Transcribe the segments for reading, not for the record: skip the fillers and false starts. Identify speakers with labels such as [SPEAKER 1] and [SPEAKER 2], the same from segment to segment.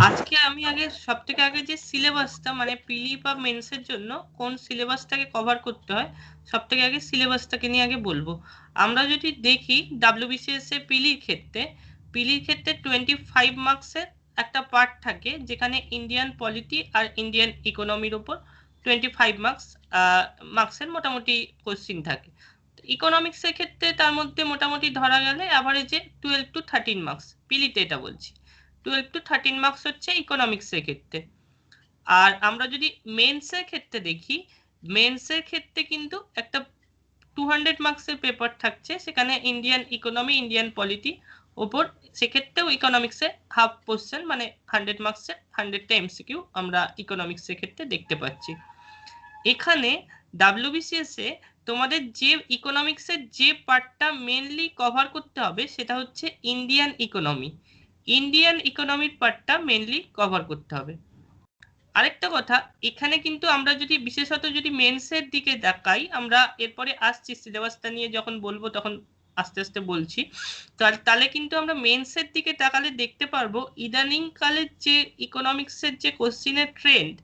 [SPEAKER 1] আজকে আমি আগে সবথেকে আগে যে সিলেবাসটা মানে পিলি বা মেন্সের জন্য কোন সিলেবাসটাকে কভার করতে হয় সবথেকে আগে সিলেবাসটাকে নিয়ে আগে বলবো। আমরা যদি দেখি ডাব্লিউবিসিএস এ পিলির ক্ষেত্রে 25 মার্কসের একটা পার্ট থাকে, যেখানে ইন্ডিয়ান পলিটি আর ইন্ডিয়ান ইকোনমির উপর 25 মার্কসের মোটামুটি কোশ্চিন থাকে। ইকোনমিক্সের ক্ষেত্রে তার মধ্যে মোটামুটি ধরা গেলে অ্যাভারেজে 12 to 13 মার্কস, পিলিতে এটা বলছি। 12 to 13 মার্কস হচ্ছে ইকোনমিক্সের ক্ষেত্রে। আর আমরা যদি মেন্সের ক্ষেত্রে দেখি, মেন্সের ক্ষেত্রে কিন্তু একটা 200 মার্কসের পেপার থাকছে, সেখানে ইন্ডিয়ান ইকোনমি ইন্ডিয়ান পলিটি ওপর, সেক্ষেত্রেও ইকোনমিক্সে হাফ কোশ্চেন মানে 100 মার্কসের 100টা এমসিকিউ আমরা ইকোনমিক্সের ক্ষেত্রে দেখতে পাচ্ছি। এখানে ডাব্লিউবিসিএস এ তোমাদের যে ইকোনমিক্সের যে পার্টটা মেনলি কভার করতে হবে সেটা হচ্ছে ইন্ডিয়ান ইকোনমি। ইন্ডিয়ান ইকোনমির পার্টটা মেনলি কভার করতে হবে। আরেকটা কথা, এখানে কিন্তু আমরা যদি বিশেষত যদি মেন্সের দিকে তাকাই, আমরা এরপরে আসছি সিলেবাসটা নিয়ে যখন বলবো তখন আস্তে আস্তে বলছি, তাহলে কিন্তু আমরা মেন্সের দিকে তাকালে দেখতে পারবো ইদানিং কালের যে ইকোনমিক্সের যে কোশ্চিনের ট্রেন্ড,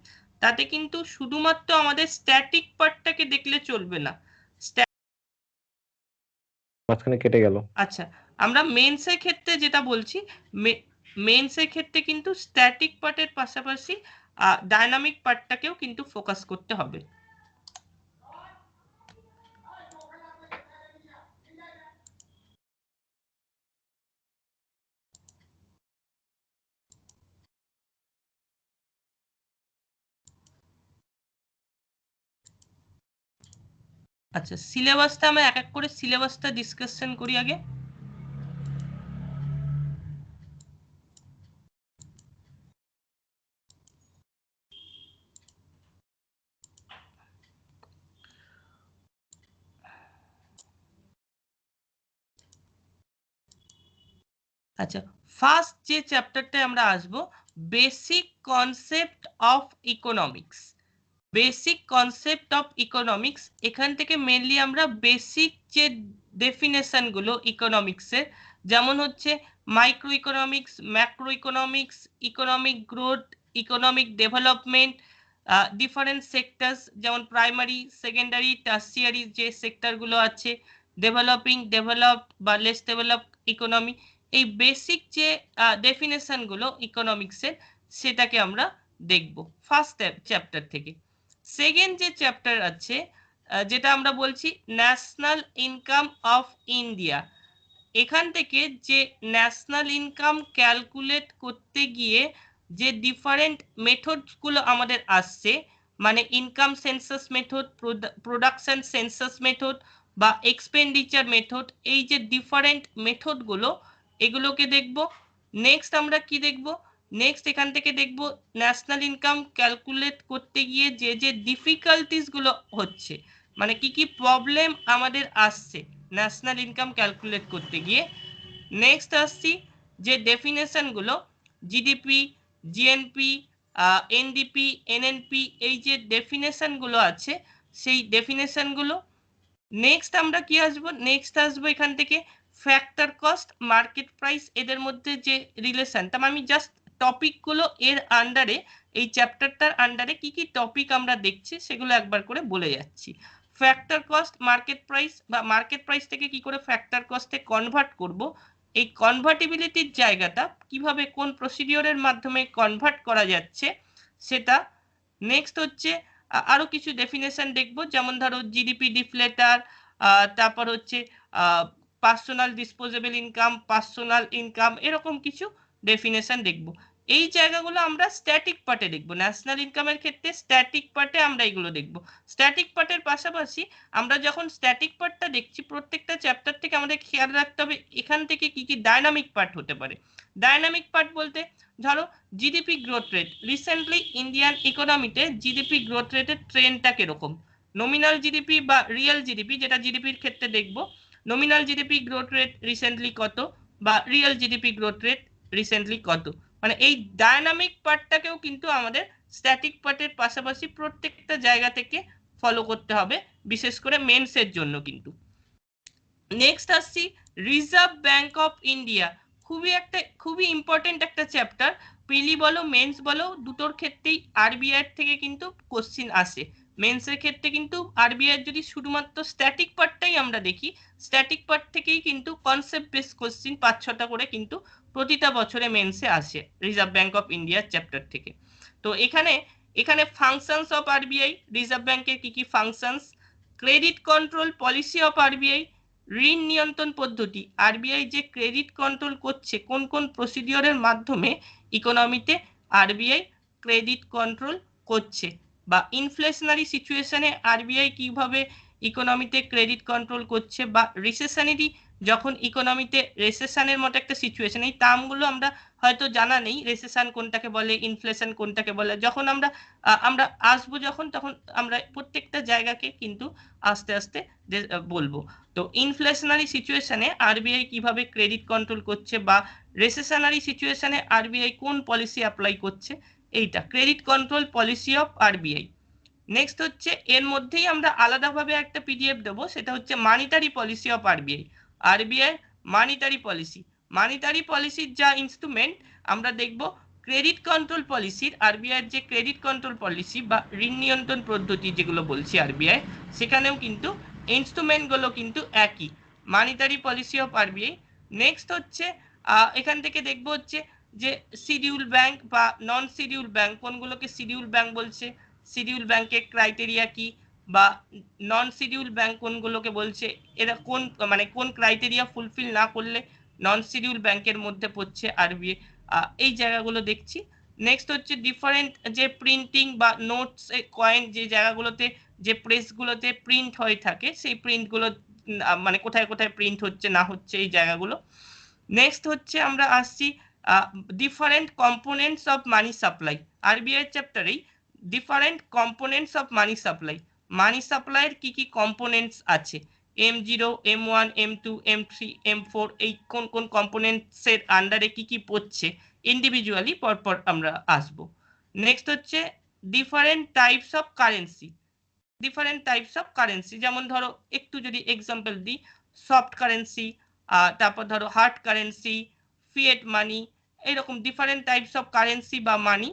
[SPEAKER 1] তাতে কিন্তু শুধুমাত্র আমাদের স্ট্যাটিক পার্টটাকে দেখলে চলবে না।
[SPEAKER 2] মাঝখানে কেটে গেল।
[SPEAKER 1] আচ্ছা, আমরা মেন্সের ক্ষেত্রে যেটা বলছি, মেন্সের ক্ষেত্রে কিন্তু স্ট্যাটিক পার্টের পাশাপাশি ডায়নামিক পার্টটাকেও কিন্তু ফোকাস করতে হবে। আচ্ছা, সিলেবাসটা আমরা এক এক করে সিলেবাসটা ডিসকাশন করি আগে। আচ্ছা, ফার্স্ট যে চ্যাপ্টারটায় আমরা আসবো, basic concept of economics. Basic concept of economics, এখান থেকে মেনলি আমরা বেসিক যে ডেফিনেশন গুলো ইকোনমিক্সের, যেমন হচ্ছে micro economics, macro economics, economic growth, economic development, different sectors যেমন প্রাইমারি, সেকেন্ডারি, টার্সিয়ারি যে সেক্টরগুলো আছে, ডেভেলপিং, ডেভেলপড বা লেস ডেভেলপড ইকোনমি, এই বেসিক যে ডেফিনেশনগুলো ইকোনমিক্সের, সেটাকে আমরা দেখব ফার্স্ট চ্যাপ্টার থেকে। সেকেন্ড যে চ্যাপ্টার আছে, যেটা আমরা বলছি ন্যাশনাল ইনকাম অফ ইন্ডিয়া। এখান থেকে যে ন্যাশনাল ইনকাম ক্যালকুলেট করতে গিয়ে যে ডিফারেন্ট মেথডসগুলো আমাদের আসছে, মানে income census method, production census method বা এক্সপেন্ডিচার মেথড, এই যে ডিফারেন্ট মেথডগুলো, এগুলোকে দেখব। নেক্সট আমরা কি দেখব, নেক্সট এখান থেকে দেখব ন্যাশনাল ইনকাম ক্যালকুলেট করতে গিয়ে যে যে ডিফিকাল্টিসগুলো হচ্ছে, মানে কি কি প্রবলেম আমাদের আসছে ন্যাশনাল ইনকাম ক্যালকুলেট করতে গিয়ে। নেক্সট আসছি যে ডেফিনেশনগুলো, জিডিপি, জিএনপি, এনডিপি, এনএনপি, এই যে ডেফিনেশনগুলো আছে সেই ডেফিনেশনগুলো। নেক্সট আমরা কি আসবো, নেক্সট আসবো এখান থেকে ফ্যাক্টর কস্ট, মার্কেট প্রাইস, এদের মধ্যে যে রিলেশন, তার আমি জাস্ট টপিকগুলো এর আন্ডারে, এই চ্যাপ্টারটার আন্ডারে কি কি টপিক আমরা দেখছি সেগুলো একবার করে বলে যাচ্ছি। ফ্যাক্টর কস্ট, মার্কেট প্রাইস, বা মার্কেট প্রাইস থেকে কি করে ফ্যাক্টর কস্টে কনভার্ট করব, এই কনভার্টিবিলিটির জায়গাটা কিভাবে কোন প্রসিডিওরের মাধ্যমে কনভার্ট করা যাচ্ছে সেটা। নেক্সট হচ্ছে আরো কিছু ডেফিনেশন দেখব, যেমন ধরো জিডিপি ডিফলেটার, তারপর হচ্ছে personal disposable income, personal income, এরকম কিছু ডেফিনেশন দেখব। এই জায়গাগুলো আমরা স্ট্যাটিক পার্টে দেখব। ন্যাশনাল ইনকামের ক্ষেত্রে স্ট্যাটিক পার্টে আমরা এগুলো দেখব। স্ট্যাটিক পার্টের পাশাপাশি আমরা যখন স্ট্যাটিক পার্টটা দেখছি, প্রত্যেকটা চ্যাপ্টার থেকে আমাদের খেয়াল রাখতে হবে এখান থেকে কি কি ডায়নামিক পার্ট হতে পারে। ডায়নামিক পার্ট বলতে ধরো GDP growth rate, recently Indian ইকোনমিতে জিডিপি গ্রোথ রেটের ট্রেন্ডটা কিরকম, নমিনাল জিডিপি বা রিয়েল জিডিপি, যেটা জিডিপির ক্ষেত্রে দেখব, nominal GDP growth rate recently কত বা real GDP growth rate recently কত, মানে এই ডায়নামিক পার্টটাকেও কিন্তু আমাদের স্ট্যাটিক পার্টের পাশাপাশি প্রত্যেকটা জায়গা থেকে ফলো করতে হবে, বিশেষ করে মেন্সের জন্য কিন্তু। নেক্সট আসছি রিজার্ভ ব্যাংক অফ ইন্ডিয়া, খুবই ইম্পর্টেন্ট একটা চ্যাপ্টার। প্রিলি বলো মেন্স বলো দুটোর ক্ষেত্রেই আরবিআই থেকে কিন্তু কোশ্চিন আসে। মেন্সের ক্ষেত্রে কিন্তু আরবিআই যদি শুধুমাত্র স্ট্যাটিক পার্টটাই আমরা দেখি, স্ট্যাটিক পার্ট থেকেই কিন্তু কনসেপ্ট বেস কোশ্চিন 5-6টা করে কিন্তু প্রতিটা বছরে মেন্সে আসে রিজার্ভ ব্যাঙ্ক অফ ইন্ডিয়ার চ্যাপ্টার থেকে। তো এখানে এখানে ফাংশনস অফ আরবিআই, রিজার্ভ ব্যাংকের কি কি functions, credit control policy of RBI, ঋণ নিয়ন্ত্রণ পদ্ধতি, আরবিআই যে ক্রেডিট কন্ট্রোল করছে কোন কোন প্রসিডিওরের মাধ্যমে ইকোনমিতে আরবিআই ক্রেডিট কন্ট্রোল করছে, বা ইনফ্লেশনারি সিচুয়েশনে আরবিআই কিভাবে ইকোনমিতে ক্রেডিট কন্ট্রোল করছে, বা রিসেশনারি যখন ইকোনমিতে রেসেশনের মতো একটা সিচুয়েশন, এই টার্মগুলো আমরা হয়তো জানা নেই, রেসেশন কোনটাকে বলে, ইনফ্লেশন কোনটাকে বলে, যখন আমরা আসবো যখন তখন আমরা প্রত্যেকটা জায়গাকে কিন্তু আস্তে আস্তে বলবো। তো ইনফ্লেশনারি সিচুয়েশনে আরবিআই কিভাবে ক্রেডিট কন্ট্রোল করছে, বা রেসেশনারি সিচুয়েশনে আরবিআই কোন পলিসি অ্যাপ্লাই করছে, এইটা credit control policy of RBI. Next হচ্ছে এর মধ্যেই আমরা আলাদাভাবে একটা পিডিএফ দেবো, সেটা হচ্ছে monetary policy of RBI. RBI monetary policy, monetary পলিসির যা ইনস্ট্রুমেন্ট আমরা দেখব, ক্রেডিট কন্ট্রোল পলিসির আরবিআইয়ের যে ক্রেডিট কন্ট্রোল পলিসি বা ঋণ নিয়ন্ত্রণ পদ্ধতি যেগুলো বলছি আরবিআই, সেখানেও কিন্তু ইনস্ট্রুমেন্টগুলো কিন্তু একই, monetary policy of RBI. Next হচ্ছে এখান থেকে দেখব হচ্ছে যে শিডিউল ব্যাংক বা নন শিডিউল ব্যাংক, কোনগুলোকে শিডিউল ব্যাংক বলছে, শিডিউল ব্যাংকের ক্রাইটেরিয়া কি, বা নন শিডিউল ব্যাংক কোনগুলোকে বলছে, এরা কোন মানে কোন ক্রাইটেরিয়া ফুলফিল না করলে নন শিডিউল ব্যাংকের মধ্যে পড়ছে আরবিআই, এই জায়গাগুলো দেখছি। নেক্সট হচ্ছে ডিফারেন্ট যে প্রিন্টিং বা নোটস কয়েন যে জায়গাগুলোতে যে প্রেসগুলোতে প্রিন্ট হয়ে থাকে, সেই প্রিন্টগুলো মানে কোথায় কোথায় প্রিন্ট হচ্ছে না হচ্ছে এই জায়গাগুলো। নেক্সট হচ্ছে আমরা আসছি different components of money supply, RBI চ্যাপ্টারেই different components of money supply, money সাপ্লাইয়ের কি কি কম্পোনেন্টস আছে, M0, M1, M2, M3, M4, এই কোন কোন কম্পোনেন্টসের আন্ডারে কি কি পড়ছে ইন্ডিভিজুয়ালি পরপর আমরা আসবো। নেক্সট হচ্ছে different types of currency, different types of currency, যেমন ধরো একটু যদি এক্সাম্পল দিই, সফট কারেন্সি, তারপর ধরো হার্ড কারেন্সি, ফিয়েট মানি, এইরকম ডিফারেন্ট টাইপস অফ কারেন্সি বা মানি,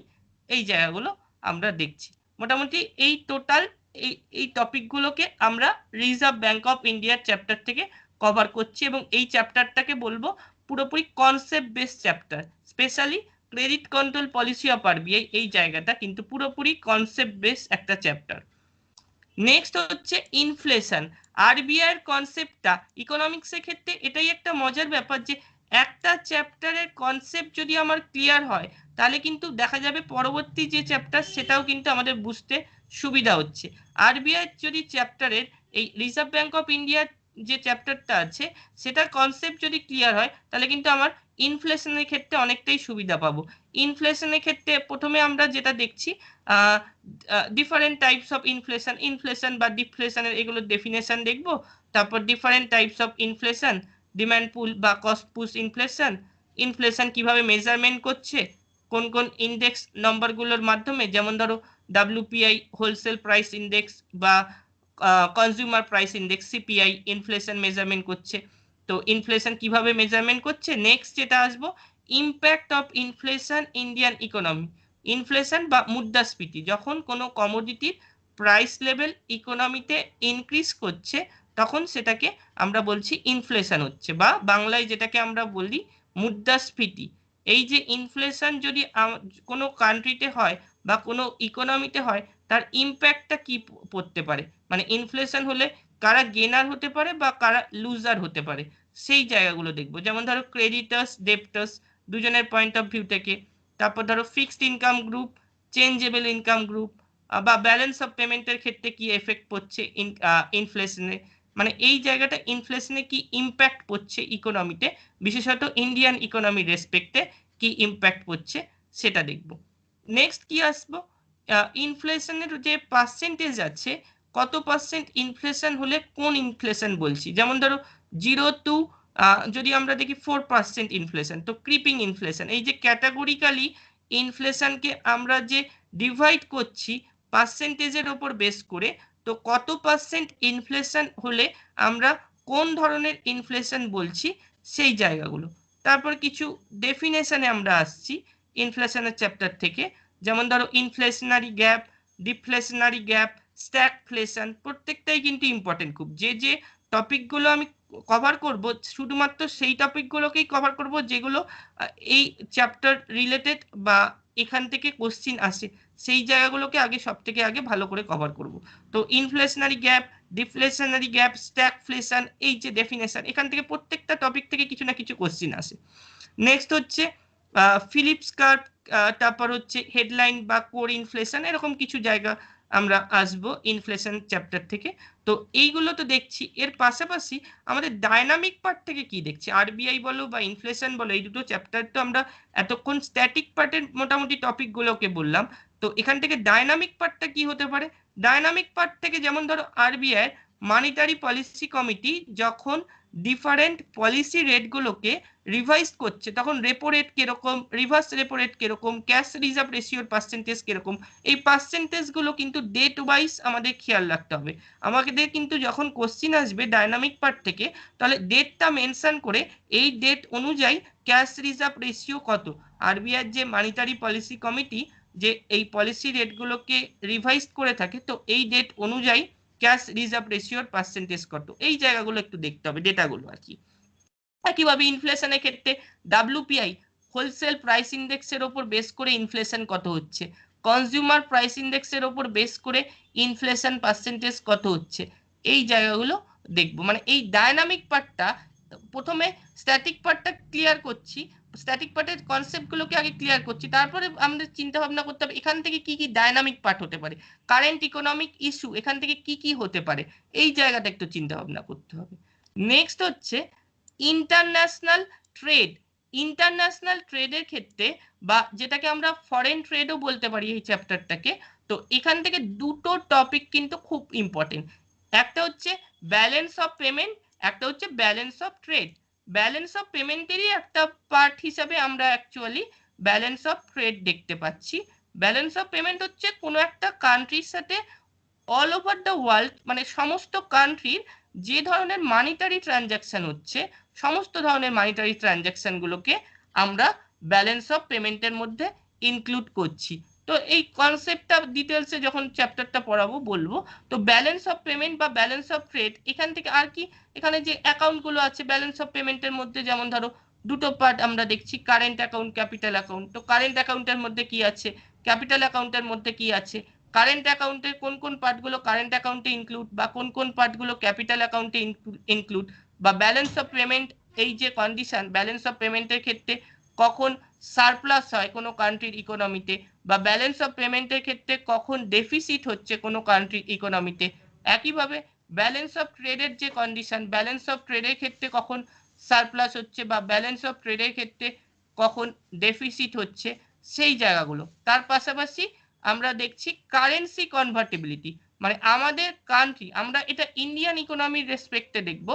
[SPEAKER 1] এই জায়গাগুলো আমরা দেখছি। মোটামুটি এই টোটাল এই টপিকগুলোকে আমরা রিজার্ভ ব্যাংক অফ ইন্ডিয়ার চ্যাপ্টার থেকে কভার করছি, এবং এই চ্যাপ্টারটাকে বলবো পুরোপুরি concept base chapter, specially credit control policy of RBI, এই জায়গাটা কিন্তু পুরোপুরি কনসেপ্ট বেস একটা চ্যাপ্টার। নেক্সট হচ্ছে ইনফ্লেশন, আরবিআই এর কনসেপ্টটা ইকোনমিক্সের ক্ষেত্রে এটাই একটা মজার ব্যাপার যে একটা চ্যাপ্টারের কনসেপ্ট যদি আমার ক্লিয়ার হয়, তাহলে কিন্তু দেখা যাবে পরবর্তী যে চ্যাপ্টার সেটাও কিন্তু আমাদের বুঝতে সুবিধা হচ্ছে। আরবিআই যদি চ্যাপ্টারের এই রিজার্ভ ব্যাংক অফ ইন্ডিয়ার যে চ্যাপ্টারটা আছে সেটার কনসেপ্ট যদি ক্লিয়ার হয়, তাহলে কিন্তু আমার ইনফ্লেশনের ক্ষেত্রে অনেকটাই সুবিধা পাবো। ইনফ্লেশনের ক্ষেত্রে প্রথমে আমরা যেটা দেখছি, different types of inflation, inflation বা ডিফ্লেশনের এগুলোর ডেফিনেশন দেখব, তারপর different types of inflation, demand pull বা কস্ট পুশ ইনফ্লেশন, ইনফ্লেশন কিভাবে মেজারমেন্ট করছে, কোন কোন ইন্ডেক্স নম্বরগুলোর মাধ্যমে, যেমন ধরো WPI হোলসেল প্রাইস ইন্ডেক্স বা consumer price index CPI inflation measurement করছে, তো ইনফ্লেশন কিভাবে মেজারমেন্ট করছে। নেক্সট যেটা আসবো, impact of inflation Indian economy, inflation বা মুদ্রাস্ফীতি, যখন কোনো কমোডিটির প্রাইস লেভেল ইকোনমিতে ইনক্রিজ করছে তখন সেটাকে আমরা বলছি ইনফ্লেশন হচ্ছে, বা বাংলায় যেটাকে আমরা বলি মুদ্রাস্ফীতি। এই যে ইনফ্লেশন যদি কোনো কান্ট্রিতে হয় বা কোনো ইকোনমিতে হয়, তার ইম্প্যাক্টটা কি পড়তে পারে, মানে ইনফ্লেশন হলে কারা গেনার হতে পারে বা কারা লুজার হতে পারে, সেই জায়গাগুলো দেখবো। যেমন ধরো ক্রেডিটার্স ডেপ্টার্স দুজনের পয়েন্ট অফ ভিউ থেকে, তারপর ধরো fixed income group, changeable income group, বা ব্যালেন্স অফ পেমেন্টের ক্ষেত্রে কি এফেক্ট পড়ছে ইনফ্লেশনে, মানে এই জায়গাটা ইনফ্লেশনে কি ইম্প্যাক্ট পড়ছে ইকোনমিতে, বিশেষত ইন্ডিয়ান ইকোনমির রেসপেক্টে কি ইম্প্যাক্ট পড়ছে সেটা দেখব। নেক্সট কি আসবো, ইনফ্লেশনের যে পার্সেন্টেজ আছে, কত পার্সেন্ট ইনফ্লেশন হলে কোন ইনফ্লেশন বলছি, যেমন ধরো 0 to যদি আমরা দেখি 4% ইনফ্লেশন, তো ক্রিপিং ইনফ্লেশন, এই যে ক্যাটাগরিক্যালি ইনফ্লেশনকে আমরা যে ডিভাইড করছি পার্সেন্টেজের ওপর বেস করে, তো কত পার্সেন্ট ইনফ্লেশন হলে আমরা কোন ধরনের ইনফ্লেশন বলছি সেই জায়গাগুলো। তারপর কিছু ডেফিনেশনে আমরা আসছি, ইনফ্লেশনের চ্যাপ্টার থেকে, যেমন ধরো inflationary gap, deflationary gap, stagflation, প্রত্যেকটাই কিন্তু ইম্পর্টেন্ট খুব। যে যে টপিকগুলো আমি কভার করব শুধুমাত্র সেই টপিকগুলোকেই কভার করব যেগুলো এই চ্যাপ্টার রিলেটেড বা এখান থেকে কোশ্চিন আসে, সেই জায়গাগুলোকে আগে সব থেকে আগে ভালো করে কভার করব। তো inflationary gap, deflationary gap, stagflation, এই যে ডেফিনেশন, এখান থেকে প্রত্যেকটা টপিক থেকে কিছু না কিছু কোশ্চিন আসে। নেক্সট হচ্ছে ফিলিপস কার্ভ, তারপর হচ্ছে হেডলাইন বা কোর ইনফ্লেশন, এরকম কিছু জায়গা আমরা আসবো ইনফ্লেশন চ্যাপ্টার থেকে। তো এইগুলো তো দেখছি, এর পাশাপাশি আমাদের ডায়নামিক পার্ট থেকে কি দেখছি, আরবিআই বলো বা ইনফ্লেশন বলো, এই দুটো চ্যাপ্টার তো আমরা এতক্ষণ স্ট্যাটিক পার্টের মোটামুটি টপিকগুলোকে বললাম। তো এখান থেকে ডায়নামিক পার্টটা কি হতে পারে? ডায়নামিক পার্ট থেকে যেমন ধরো আরবিআই মনিটারি পলিসি কমিটি যখন ডিফারেন্ট পলিসি রেটগুলোকে রিভাইজ করছে, তখন রেপো রেট কিরকম, রিভার্স রেপো রেট কিরকম, ক্যাশ রিজার্ভ রেশিওর পার্সেন্টেজ কিরকম, এই পার্সেন্টেজগুলো কিন্তু ডেট ওয়াইজ আমাদের খেয়াল রাখতে হবে। আমাদের কিন্তু যখন কোশ্চিন আসবে ডায়নামিক পার্ট থেকে, তাহলে ডেটটা মেনশন করে এই ডেট অনুযায়ী ক্যাশ রিজার্ভ রেশিও কত, আরবিআই যে মনিটারি পলিসি কমিটি যে এই পলিসি রেটগুলোকে রিভাইজ করে থাকে, তো এই ডেট অনুযায়ী ক্যাশ রিজার্ভ রেশিওর পার্সেন্টেজ কত, এই জায়গাগুলো একটু দেখতে হবে, ডেটাগুলো আর কি। একইভাবে ইনফ্লেশনের ক্ষেত্রে ডাব্লিউপিআই হোলসেল প্রাইস ইন্ডেক্সের ওপর বেস করে ইনফ্লেশন কত হচ্ছে, কনজিউমার প্রাইস ইন্ডেক্সের ওপর বেস করে ইনফ্লেশন পার্সেন্টেজ কত হচ্ছে, এই জায়গাগুলো দেখবো। মানে এই ডায়নামিক পার্টটা, প্রথমে স্ট্যাটিক পার্টটা ক্লিয়ার করছি, স্ট্যাটিক পার্টের কনসেপ্টগুলোকে আগে ক্লিয়ার করছি, তারপরে আমাদের চিন্তা ভাবনা করতে হবে এখান থেকে কি কি ডায়নামিক পার্ট হতে পারে, কারেন্ট ইকোনমিক ইস্যু এখান থেকে কি কি হতে পারে, এই জায়গাটা একটু চিন্তা ভাবনা করতে হবে। নেক্সট হচ্ছে ইন্টারন্যাশনাল ট্রেড। ইন্টারন্যাশনাল ট্রেডের ক্ষেত্রে বা যেটাকে আমরা ফরেন ট্রেডও বলতে পারি এই চ্যাপ্টারটাকে, তো এখান থেকে দুটো টপিক কিন্তু খুব ইম্পর্টেন্ট, একটা হচ্ছে ব্যালেন্স অফ পেমেন্ট, একটা হচ্ছে balance of trade. Balance of পেমেন্টেরই একটা পার্ট হিসাবে আমরা অ্যাকচুয়ালি ব্যালেন্স অফ ট্রেড দেখতে পাচ্ছি। ব্যালেন্স অফ পেমেন্ট হচ্ছে কোনো একটা কান্ট্রির সাথে অল ওভার দ্য ওয়ার্ল্ড, মানে সমস্ত কান্ট্রির যে ধরনের মানিটারি ট্রানজাকশন হচ্ছে, সমস্ত ধরনের মানিটারি ট্রানজাকশনগুলোকে আমরা ব্যালেন্স অফ পেমেন্টের মধ্যে ইনক্লুড করছি। তো এই কনসেপ্টটা ডিটেলসে যখন চ্যাপ্টারটা পড়াবো বলবো। তো ব্যালেন্স অফ পেমেন্ট বা ব্যালেন্স অফ ট্রেড, এখান থেকে আর কি, এখানে যে অ্যাকাউন্টগুলো আছে ব্যালেন্স অফ পেমেন্টের মধ্যে, যেমন ধরো দুটো পার্ট আমরা দেখছি, কারেন্ট অ্যাকাউন্ট, ক্যাপিটাল অ্যাকাউন্ট। তো কারেন্ট অ্যাকাউন্টের মধ্যে কি আছে, ক্যাপিটাল অ্যাকাউন্টের মধ্যে কি আছে, কারেন্ট অ্যাকাউন্টের কোন কোন পার্টগুলো কারেন্ট অ্যাকাউন্টে ইনক্লুড বা কোন কোন পার্টগুলো ক্যাপিটাল অ্যাকাউন্টে ইনক্লুড, বা ব্যালেন্স অফ পেমেন্ট, এই যে কন্ডিশন ব্যালেন্স অফ পেমেন্টের ক্ষেত্রে কখন সারপ্লাস হয় কোনো কান্ট্রির ইকোনমিতে, বা ব্যালেন্স অফ পেমেন্টের ক্ষেত্রে কখন ডেফিসিট হচ্ছে কোনো কান্ট্রির ইকোনমিতে। একইভাবে ব্যালেন্স অফ ট্রেডের যে কন্ডিশন, ব্যালেন্স অফ ট্রেডের ক্ষেত্রে কখন সারপ্লাস হচ্ছে বা ব্যালেন্স অফ ট্রেডের ক্ষেত্রে কখন ডেফিসিট হচ্ছে, সেই জায়গাগুলো। তার পাশাপাশি আমরা দেখছি কারেন্সি কনভার্টিবিলিটি, মানে আমাদের কান্ট্রি, আমরা এটা ইন্ডিয়ান ইকোনমির রেসপেক্টে দেখব,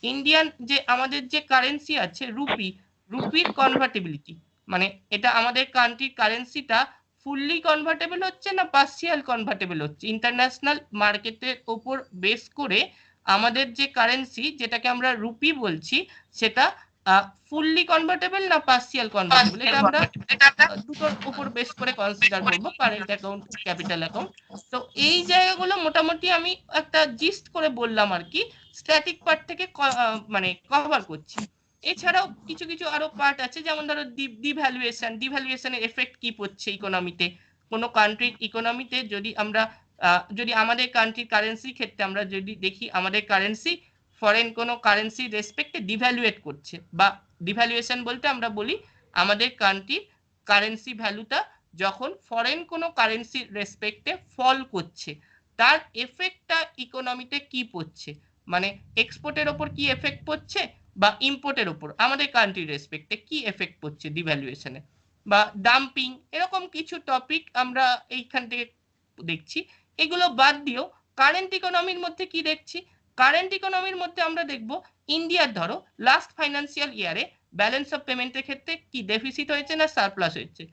[SPEAKER 1] ইন্ডিয়ান যে আমাদের যে কারেন্সি আছে রুপি, রুপির কনভার্টিবিলিটি, মানে এটা আমাদের কান্ট্রির কারেন্সিটা ফুললি কনভার্টেবল হচ্ছে না পার্সিয়াল কনভার্টেবল হচ্ছে, ইন্টারন্যাশনাল মার্কেটের ওপর বেস করে আমাদের যে কারেন্সি যেটাকে আমরা রুপি বলছি, সেটা ফুললি কনভার্টেবল না পার্সিয়াল কনভার্টেবল, এটা আমরা দুটোর উপর বেস করে কনসিডার করব, কারেন্ট অ্যাকাউন্ট, ক্যাপিটাল অ্যাকাউন্ট। তো এই জায়গাগুলো মোটামুটি আমি একটা জিস্ট করে বললাম আর কি, স্ট্যাটিক পার্ট থেকে মানে কভার করছি। এছাড়াও কিছু কিছু আরো পার্ট আছে, যেমন ধরো ডিভ্যালুয়েশন, ডিভ্যালুয়েশনের এফেক্ট কি পড়ছে ইকোনমিতে, কোনো কান্ট্রির ইকোনমিতে যদি আমরা যদি আমাদের কান্ট্রির কারেন্সির ক্ষেত্রে আমরা যদি দেখি আমাদের কারেন্সি ফরেন কোনো কারেন্সির রেসপেক্টে ডিভ্যালুয়েট করছে, বা ডিভ্যালুয়েশন বলতে আমরা বলি আমাদের কান্ট্রির কারেন্সি ভ্যালুটা যখন ফরেন কোনো কারেন্সির রেসপেক্টে ফল করছে, তার এফেক্টটা ইকোনমিতে কি পড়ছে, মানে এক্সপোর্টের ওপর কি এফেক্ট পড়ছে বা ইম্পোর্টের ওপর আমাদের কান্ট্রির রেসপেক্টে কি এফেক্ট পড়ছে ডিভ্যালুয়েশনে, বা ডাম্পিং, এরকম কিছু টপিক আমরা এইখান থেকে দেখছি। এগুলো বাদ দিয়েও কারেন্ট ইকোনমির মধ্যে কি দেখছি, কারেন্ট ইকোনমির মধ্যে আমরা দেখব ইন্ডিয়ার ধরো লাস্ট ফাইন্যান্সিয়াল ইয়ারে ব্যালেন্স অফ পেমেন্টের ক্ষেত্রে কি ডেফিসিট হয়েছে না সারপ্লাস হয়েছে।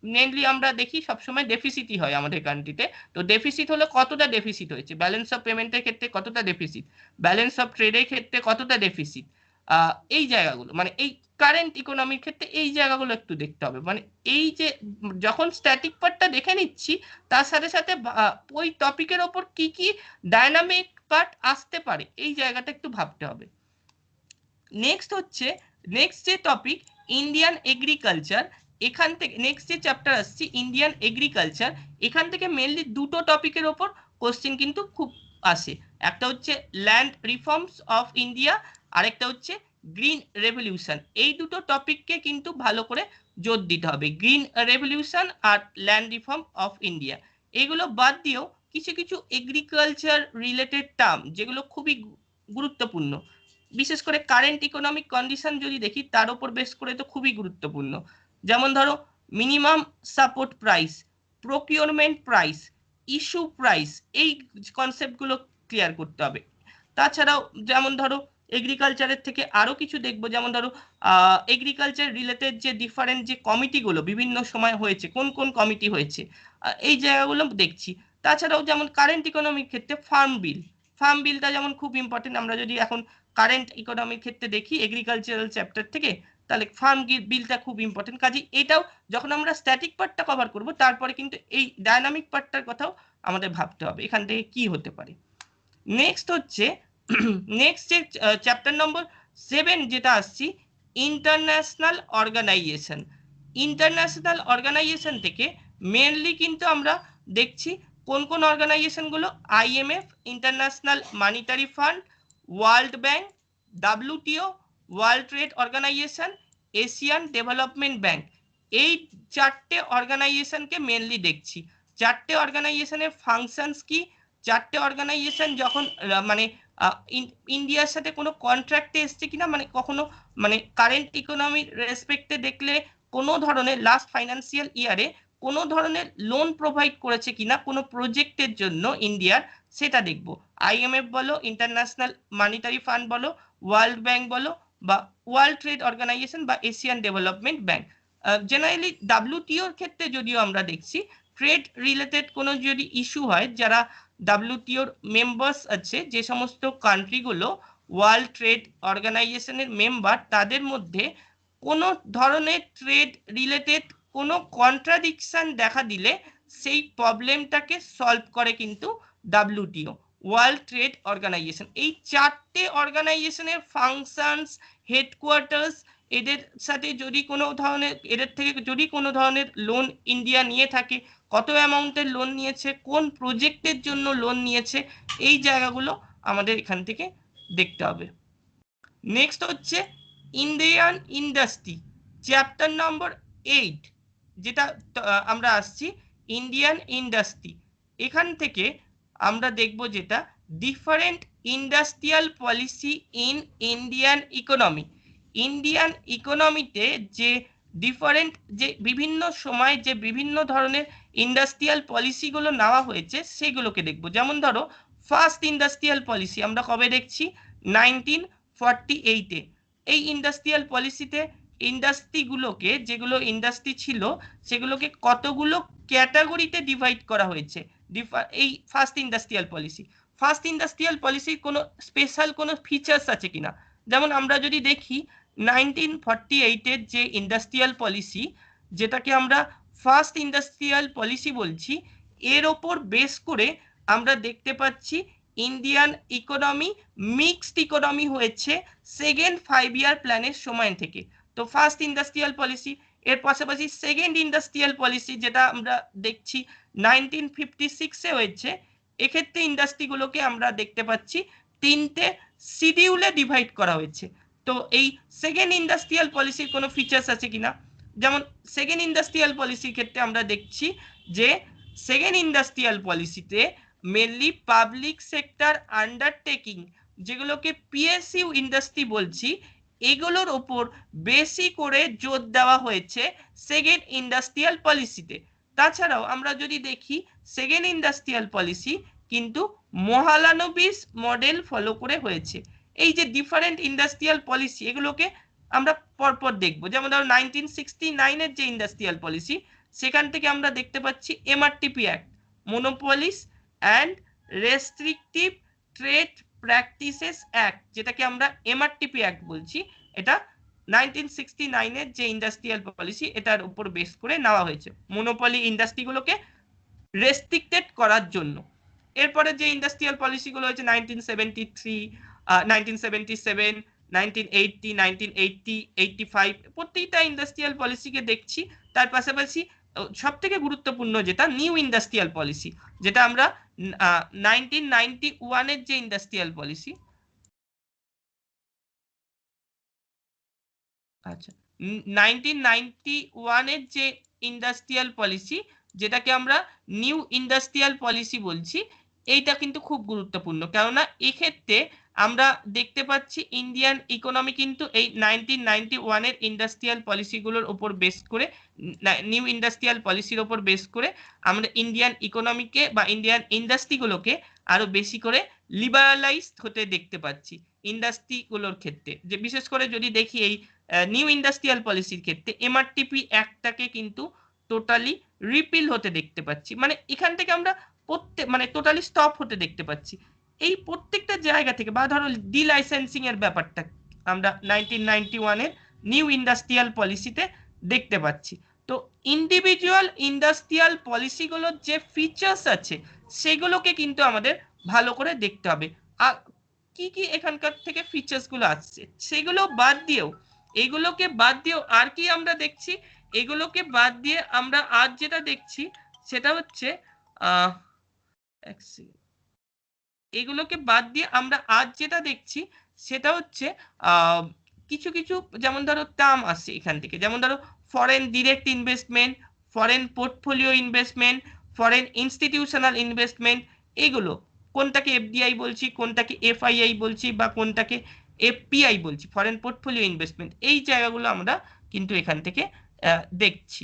[SPEAKER 1] মেনলি আমরা দেখি সবসময় ডেফিসিটই হয় আমাদের কান্ট্রিতে। তো ডেফিসিট হলে কতটা ডেফিসিট হয়েছে, ব্যালেন্স অফ পেমেন্টের ক্ষেত্রে কতটা ডেফিসিট, ব্যালেন্স অফ ট্রেডের ক্ষেত্রে কতটা ডেফিসিট, এই জায়গাগুলো মানে এই কারেন্ট ইকোনমির ক্ষেত্রে এই জায়গাগুলো একটু দেখতে হবে। মানে এই যে যখন স্ট্যাটিক পার্টটা দেখে নিচ্ছি তার সাথে সাথে ওই টপিকের ওপর কি কি ডায়নামিক পার্ট আসতে পারে এই জায়গাটা একটু ভাবতে হবে। নেক্সট যে টপিক ইন্ডিয়ান এগ্রিকালচার, এখান থেকে নেক্সট যে চ্যাপ্টার আসছে ইন্ডিয়ান এগ্রিকালচার, এখান থেকে মেনলি দুটো টপিকের ওপর কোশ্চেন কিন্তু খুব আসে। একটা হচ্ছে ল্যান্ড রিফর্মস অফ ইন্ডিয়া, আরেকটা হচ্ছে গ্রিন রেভলিউশন। এই দুটো টপিককে কিন্তু ভালো করে জোর দিতে হবে, গ্রিন রেভলিউশন আর ল্যান্ড রিফর্ম অফ ইন্ডিয়া। এগুলো বাদ দিয়েও কিছু কিছু এগ্রিকালচার রিলেটেড টার্ম যেগুলো খুবই গুরুত্বপূর্ণ, বিশেষ করে কারেন্ট ইকোনমিক কন্ডিশন যদি দেখি তার উপর বেস করে তো খুবই গুরুত্বপূর্ণ। যেমন ধরো minimum support price, procurement price, issue price, এই কনসেপ্টগুলো ক্লিয়ার করতে হবে। তাছাড়াও যেমন ধরো এগ্রিকালচারের থেকে আরো কিছু দেখবো, যেমন ধরো এগ্রিকালচার রিলেটেড যে ডিফারেন্ট যে কমিটিগুলো বিভিন্ন সময় হয়েছে, কোন কোন কমিটি হয়েছে, এই জায়গাগুলো দেখছি। তাছাড়াও যেমন কারেন্ট ইকোনমির ক্ষেত্রে ফার্ম বিলটা যেমন খুব ইম্পর্টেন্ট। আমরা যদি এখন কারেন্ট ইকোনমির ক্ষেত্রে দেখি এগ্রিকালচারাল চ্যাপ্টার থেকে, তাহলে ফার্ম বিলটা খুব ইম্পর্টেন্ট। কাজে এটাও যখন আমরা স্ট্যাটিক পার্টটা কভার করব তারপরে কিন্তু এই ডায়নামিক পার্টটার কথাও আমাদের ভাবতে হবে এখান থেকে কি হতে পারে। নেক্সট যে চ্যাপ্টার নম্বর 7 যেটা আসছি ইন্টারন্যাশনাল অর্গানাইজেশন থেকে মেনলি কিন্তু আমরা দেখছি কোন কোন অর্গানাইজেশনগুলো, IMF international monetary fund, world bank, WTO world trade organization, Asian development bank, এই চারটে অর্গানাইজেশনকে মেনলি দেখছি। চারটে অর্গানাইজেশনের ফাংশনস কি, চারটে অর্গানাইজেশন যখন মানে ইন্ডিয়ার সাথে কোনো কন্ট্রাক্টে এসছে কিনা, মানে কখনো মানে কারেন্ট ইকোনমির রেসপেক্টে দেখলে কোনো ধরনের লাস্ট ফাইন্যান্সিয়াল ইয়ারে কোনো ধরনের লোন প্রোভাইড করেছে কিনা কোনো প্রজেক্টের জন্য ইন্ডিয়ার, সেটা দেখবো। IMF বলো, ইন্টারন্যাশনাল মনিটারি ফান্ড বলো, ওয়ার্ল্ড ব্যাংক বলো, বা ওয়ার্ল্ড ট্রেড অর্গানাইজেশন বা এশিয়ান ডেভেলপমেন্ট ব্যাংক। জেনারেলি WTOর ক্ষেত্রে যদিও আমরা দেখছি ট্রেড রিলেটেড কোনো যদি ইস্যু হয়, যারা WTOর মেম্বার্স আছে, যে সমস্ত কান্ট্রিগুলো ওয়ার্ল্ড ট্রেড অর্গানাইজেশনের মেম্বার, তাদের মধ্যে কোনো ধরনের ট্রেড রিলেটেড কোনো কন্ট্রাডিকশন দেখা দিলে সেই প্রবলেমটাকে সলভ করে কিন্তু WTO ওয়ার্ল্ড ট্রেড অর্গানাইজেশন। এই চারটে অর্গানাইজেশনের ফাংশনস, হেডকোয়ার্টার্স, এদের সাথে যদি কোনো ধরনের এদের থেকে যদি কোনো ধরনের লোন ইন্ডিয়া নিয়ে থাকে, কত অ্যামাউন্টের লোন নিয়েছে, কোন প্রজেক্টের জন্য লোন নিয়েছে, এই জায়গাগুলো আমাদের এখান থেকে দেখতে হবে। নেক্সট হচ্ছে ইন্ডিয়ান ইন্ডাস্ট্রি, চ্যাপ্টার নম্বর 8, যেটা আমরা আসছি ইন্ডিয়ান ইন্ডাস্ট্রি। এখান থেকে আমরা দেখব যেটা different industrial policy in Indian economy. Indian ইকোনমিতে যে ডিফারেন্ট যে বিভিন্ন সময় যে বিভিন্ন ধরনের ইন্ডাস্ট্রিয়াল পলিসিগুলো নেওয়া হয়েছে সেগুলোকে দেখব। যেমন ধরো ফার্স্ট ইন্ডাস্ট্রিয়াল পলিসি আমরা কবে দেখছি, 1948-এ। এই ইন্ডাস্ট্রিয়াল পলিসিতে ইন্ডাস্ট্রিগুলোকে, যেগুলো ইন্ডাস্ট্রি ছিল সেগুলোকে কতগুলো ক্যাটাগরিতে ডিভাইড করা হয়েছে। এই ফার্স্ট ইন্ডাস্ট্রিয়াল পলিসির কোনো স্পেশাল কোনো ফিচার্স আছে কিনা। যেমন আমরা যদি দেখি 1948-এর যে ইন্ডাস্ট্রিয়াল পলিসি, যেটাকে আমরা ফার্স্ট ইন্ডাস্ট্রিয়াল পলিসি বলছি, এর ওপর বেস করে আমরা দেখতে পাচ্ছি ইন্ডিয়ান ইকোনমি মিক্সড ইকোনমি হয়েছে সেকেন্ড 5-ইয়ার প্ল্যানের সময় থেকে। তো ফার্স্ট ইন্ডাস্ট্রিয়াল পলিসি, এর পাশাপাশি সেকেন্ড ইন্ডাস্ট্রিয়াল পলিসি যেটা আমরা দেখছি 1956-এ হয়েছে, এক্ষেত্রে ইন্ডাস্ট্রিগুলোকে আমরা দেখতে পাচ্ছি তিনটে শিডিউলে ডিভাইড করা হয়েছে। তো এই সেকেন্ড ইন্ডাস্ট্রিয়াল পলিসির কোনো ফিচার্স আছে কিনা, যেমন সেকেন্ড ইন্ডাস্ট্রিয়াল পলিসির ক্ষেত্রে আমরা দেখছি যে সেকেন্ড ইন্ডাস্ট্রিয়াল পলিসিতে মেনলি পাবলিক সেক্টর আন্ডারটেকিং, যেগুলোকে PSU ইন্ডাস্ট্রি বলছি, এগুলোর ওপর বেশি করে জোর দেওয়া হয়েছে সেকেন্ড ইন্ডাস্ট্রিয়াল পলিসিতে। তাছাড়াও আমরা যদি দেখি সেকেন্ড ইন্ডাস্ট্রিয়াল পলিসি কিন্তু মহালানবিস মডেল ফলো করে হয়েছে। এই যে ডিফারেন্ট ইন্ডাস্ট্রিয়াল পলিসি, এগুলোকে আমরা পরপর দেখব। যেমন ধরো 1969-এর যে ইন্ডাস্ট্রিয়াল পলিসি, সেখান থেকে আমরা দেখতে পাচ্ছি MRTP act, monopolies and restrictive trade practices act, যেটাকে আমরা এমআরটিপি অ্যাক্ট বলছি, এটা 1969 এর যে ইন্ডাস্ট্রিয়াল পলিসি, এটার উপর বেস করে নেওয়া হয়েছে মনোপলি ইন্ডাস্ট্রিগুলোকে রেস্ট্রিক্টেড করার জন্য। এরপরে যে ইন্ডাস্ট্রিয়াল পলিসিগুলো হয়েছে 1973, 1977, 1980, 1980, 85, প্রত্যেকটা ইন্ডাস্ট্রিয়াল পলিসিকে দেখছি। তার পাশাপাশি সব থেকে গুরুত্বপূর্ণ যেটা নিউ ইন্ডাস্ট্রিয়াল পলিসি, যেটা আমরা 1991 এর যে ইন্ডাস্ট্রিয়াল পলিসি, আচ্ছা 1991 এর যে ইন্ডাস্ট্রিয়াল পলিসি, যেটাকে আমরা নিউ ইন্ডাস্ট্রিয়াল পলিসি বলছি, এইটা কিন্তু খুব গুরুত্বপূর্ণ। কেননা এক্ষেত্রে আমরা দেখতে পাচ্ছি ইন্ডিয়ান ইকোনমি কিন্তু এই 1991 এর ইন্ডাস্ট্রিয়াল পলিসিগুলোর উপর বেস করে, নিউ ইন্ডাস্ট্রিয়াল পলিসির উপর বেস করে আমরা ইন্ডিয়ান ইকোনমিকে বা ইন্ডিয়ান ইন্ডাস্ট্রিগুলোকে আরো বেশি করে লিবারালাইজড হতে দেখতে পাচ্ছি ইন্ডাস্ট্রিগুলোর ক্ষেত্রে। যে বিশেষ করে যদি দেখি এই নিউ ইন্ডাস্ট্রিয়াল পলিসির ক্ষেত্রে এমআরটিপি অ্যাক্টটাকে কিন্তু টোটালি রিপিল হতে দেখতে পাচ্ছি, মানে এখান থেকে আমরা মানে টোটালি স্টপ হতে দেখতে পাচ্ছি। এই প্রত্যেকটা জায়গা থেকে, বা ধরো ডিলাইসেন্সিং এর ব্যাপারটা আমরা 1991 এর নিউ ইন্ডাস্ট্রিয়াল পলিসিতে দেখতে পাচ্ছি। তো ইন্ডিভিজুয়াল ইন্ডাস্ট্রিয়াল পলিসিগুলোর যে ফিচার্স আছে সেগুলোকে কিন্তু আমাদের ভালো করে দেখতে হবে। আর কি কি এখানকার থেকে ফিচার্স গুলো আসছে সেগুলো বাদ দিয়েও, এগুলোকে বাদ দিয়েও আর কি আমরা দেখছি, এগুলোকে বাদ দিয়ে আমরা আজ যেটা দেখছি সেটা হচ্ছে এগুলোকে বাদ দিয়ে আমরা আজ যেটা দেখছি সেটা হচ্ছে কিছু কিছু, যেমন ধরো টার্ম আসছে এখান থেকে, যেমন ধরো foreign direct investment, foreign portfolio investment, foreign institutional investment, এগুলো কোনটাকে এফডিআই বলছি, কোনটাকে এফআইআই বলছি, বা কোনটাকে এফপিআই বলছি, ফরেন পোর্টফোলিও ইনভেস্টমেন্ট, এই জায়গাগুলো আমরা কিন্তু এখান থেকে দেখছি।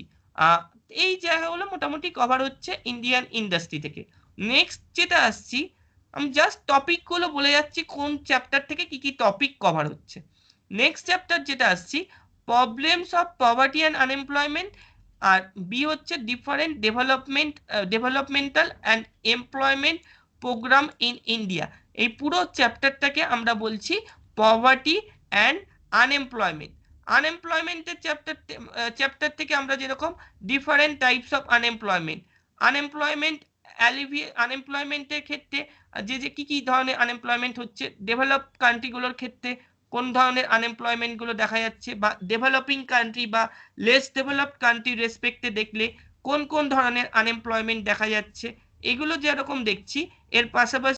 [SPEAKER 1] এই জায়গাগুলো মোটামুটি কভার হচ্ছে ইন্ডিয়ান ইন্ডাস্ট্রি থেকে। নেক্সট যেটা আসছি, আমি জাস্ট টপিকগুলো বলে যাচ্ছি কোন চ্যাপ্টার থেকে কি কি টপিক কভার হচ্ছে। নেক্সট চ্যাপ্টার যেটা আসছি, problems of poverty and unemployment, আর বি হচ্ছে different developmental and employment programme in India. এই পুরো চ্যাপ্টারটাকে আমরা বলছি পভার্টি অ্যান্ড আনএমপ্লয়মেন্ট। আনএমপ্লয়মেন্টের চ্যাপ্টার থেকে আমরা যেরকম ডিফারেন্ট টাইপস অফ আনএমপ্লয়মেন্টের ক্ষেত্রে যে যে কি কি ধরনের আনএমপ্লয়মেন্ট হচ্ছে, ডেভেলপ কান্ট্রিগুলোর ক্ষেত্রে কোন ধরনের আনএমপ্লয়মেন্ট গুলো দেখা যাচ্ছে, বা ডেভেলপিং কান্ট্রি বা লেস ডেভেলপড কান্ট্রি রেসপেক্টে দেখলে কোন কোন ধরনের আনএমপ্লয়মেন্ট দেখা যাচ্ছে, এগুলো যেরকম দেখছি, এর পাশাপাশি